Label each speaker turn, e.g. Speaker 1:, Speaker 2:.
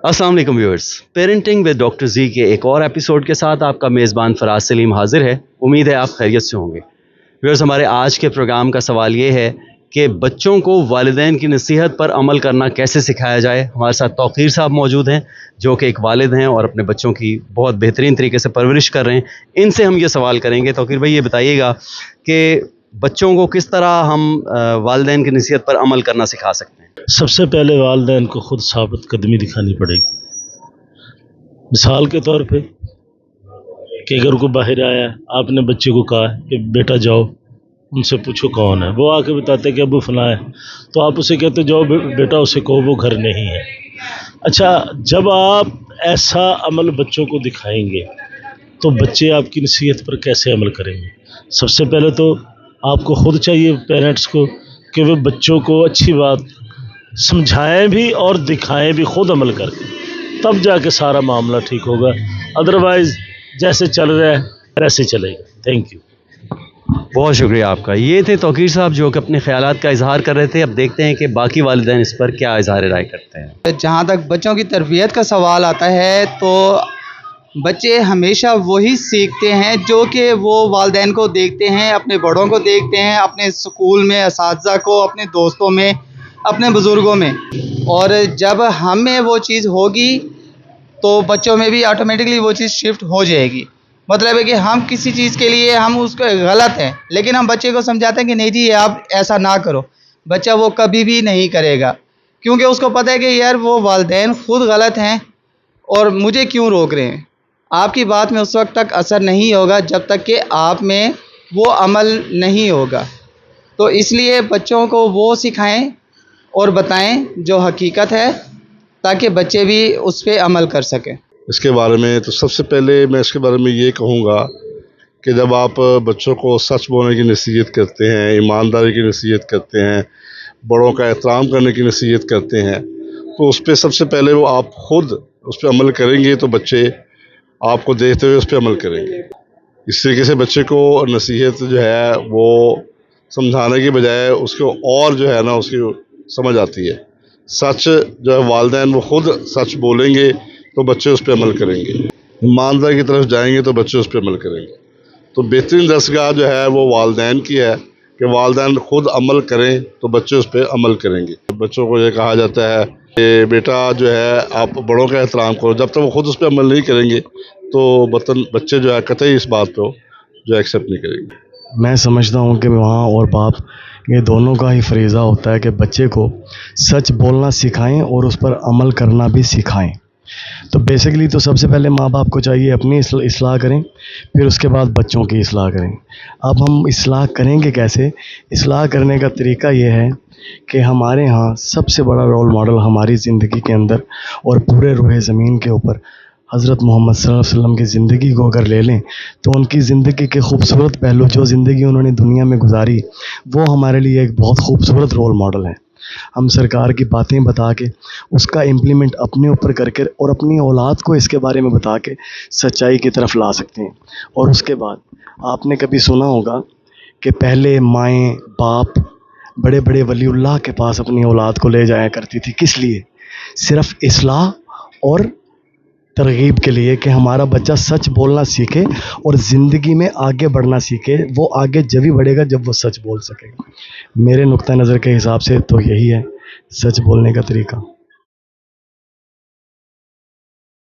Speaker 1: अस्सलाम वालेकुम viewers, parenting with doctor जी के एक और एपिसोड के साथ आपका मेज़बान फराज सलीम हाजिर है। उम्मीद है आप खैरियत से होंगे। व्यूअर्स, हमारे आज के प्रोग्राम का सवाल ये है कि बच्चों को वालिदैन की नसीहत पर अमल करना कैसे सिखाया जाए। हमारे साथ तौक़ीर साहब मौजूद हैं जो कि एक वालिद हैं और अपने बच्चों की बहुत बेहतरीन तरीके से परवरिश कर रहे हैं। इनसे हम ये सवाल करेंगे। तौक़ीर भाई, ये बताइएगा कि बच्चों को किस तरह हम वालिदैन की नसीहत पर अमल करना सिखा सकते हैं।
Speaker 2: सबसे पहले वालिदैन को खुद साबित कदमी दिखानी पड़ेगी। मिसाल के तौर पे कि अगर कोई बाहर आया, आपने बच्चे को कहा कि बेटा जाओ उनसे पूछो कौन है, वो आके बताते कि अबू फलां है, तो आप उसे कहते जाओ बेटा उसे कहो वो घर नहीं है। अच्छा, जब आप ऐसा अमल बच्चों को दिखाएंगे तो बच्चे आपकी नसीहत पर कैसे अमल करेंगे। सबसे पहले तो आपको खुद चाहिए पेरेंट्स को कि वे बच्चों को अच्छी बात समझाएं भी और दिखाएं भी, खुद अमल करके, तब जाके सारा मामला ठीक होगा। अदरवाइज जैसे चल रहा है वैसे चलेगा। Thank you.
Speaker 1: बहुत शुक्रिया आपका। ये थे तौक़ीर साहब जो कि अपने ख़यालात का इजहार कर रहे थे। अब देखते हैं कि बाकी वालिदैन इस पर क्या इजहार राय करते हैं।
Speaker 3: जहाँ तक बच्चों की तरबियत का सवाल आता है तो बच्चे हमेशा वही सीखते हैं जो कि वो वालिदैन को देखते हैं, अपने बड़ों को देखते हैं, अपने स्कूल में असातिज़ा को, अपने दोस्तों में, अपने बुज़ुर्गों में। और जब हमें वो चीज़ होगी तो बच्चों में भी ऑटोमेटिकली वो चीज़ शिफ्ट हो जाएगी। मतलब है कि हम किसी चीज़ के लिए हम उसको गलत हैं, लेकिन हम बच्चे को समझाते हैं कि नहीं जी आप ऐसा ना करो, बच्चा वो कभी भी नहीं करेगा, क्योंकि उसको पता है कि यार वो वालिदैन खुद गलत हैं और मुझे क्यों रोक रहे हैं। आपकी बात में उस वक्त तक असर नहीं होगा जब तक कि आप में वो अमल नहीं होगा। तो इसलिए बच्चों को वो सिखाएं और बताएं जो हकीकत है, ताकि बच्चे भी उस पर अमल कर सकें।
Speaker 4: इसके बारे में तो सबसे पहले मैं इसके बारे में ये कहूँगा कि जब आप बच्चों को सच बोलने की नसीहत करते हैं, ईमानदारी की नसीहत करते हैं, बड़ों का एहतराम करने की नसीहत करते हैं, तो उस पर सबसे पहले वो आप खुद उस पर अमल करेंगे तो बच्चे आपको देखते हुए उस पर अमल करेंगे। इस तरीके से बच्चे को नसीहत जो है वो समझाने के बजाय उसको और जो है ना उसकी समझ आती है। सच जो है वालिदैन वो खुद सच बोलेंगे तो बच्चे उस पर अमल करेंगे। ईमानदारी की तरफ जाएंगे तो बच्चे उस पर अमल करेंगे। तो बेहतरीन दरसगाह जो है वो वालिदैन की है कि वालिदैन खुद अमल करें तो बच्चे उस पर अमल करेंगे। बच्चों को ये कहा जाता है कि बेटा जो है आप बड़ों का एहतराम करो। जब तक वो खुद उस पर अमल नहीं करेंगे तो बच्चे जो है कतई इस बात को जो एक्सेप्ट नहीं करेंगे।
Speaker 5: मैं समझता हूँ कि माँ और बाप ये दोनों का ही फरीज़ा होता है कि बच्चे को सच बोलना सिखाएं और उस पर अमल करना भी सिखाएं। तो बेसिकली तो सबसे पहले माँ बाप को चाहिए अपनी इस्लाह करें, फिर उसके बाद बच्चों की इस्लाह करें। अब हम इस्लाह करेंगे कैसे? इस्लाह करने का तरीका ये है कि हमारे यहाँ सबसे बड़ा रोल मॉडल हमारी ज़िंदगी के अंदर और पूरे रूह ज़मीन के ऊपर हज़रत मोहम्मद सल्लल्लाहु अलैहि वसल्लम की ज़िंदगी को अगर ले लें तो उनकी ज़िंदगी के खूबसूरत पहलू, जो ज़िंदगी उन्होंने दुनिया में गुजारी, वो हमारे लिए एक बहुत खूबसूरत रोल मॉडल है। हम सरकार की बातें बता के उसका इम्प्लीमेंट अपने ऊपर करके और अपनी औलाद को इसके बारे में बता के सच्चाई की तरफ ला सकते हैं। और उसके बाद आपने कभी सुना होगा कि पहले माएँ बाप बड़े बड़े वलीउल्लाह के पास अपनी औलाद को ले जाया करती थी। किस लिए? सिर्फ़ इस्लाह और तरगीब के लिए कि हमारा बच्चा सच बोलना सीखे और ज़िंदगी में आगे बढ़ना सीखे। वो आगे जब ही बढ़ेगा जब वो सच बोल सकेगा। मेरे नुक्ता नज़र के हिसाब से तो यही है सच बोलने का तरीका।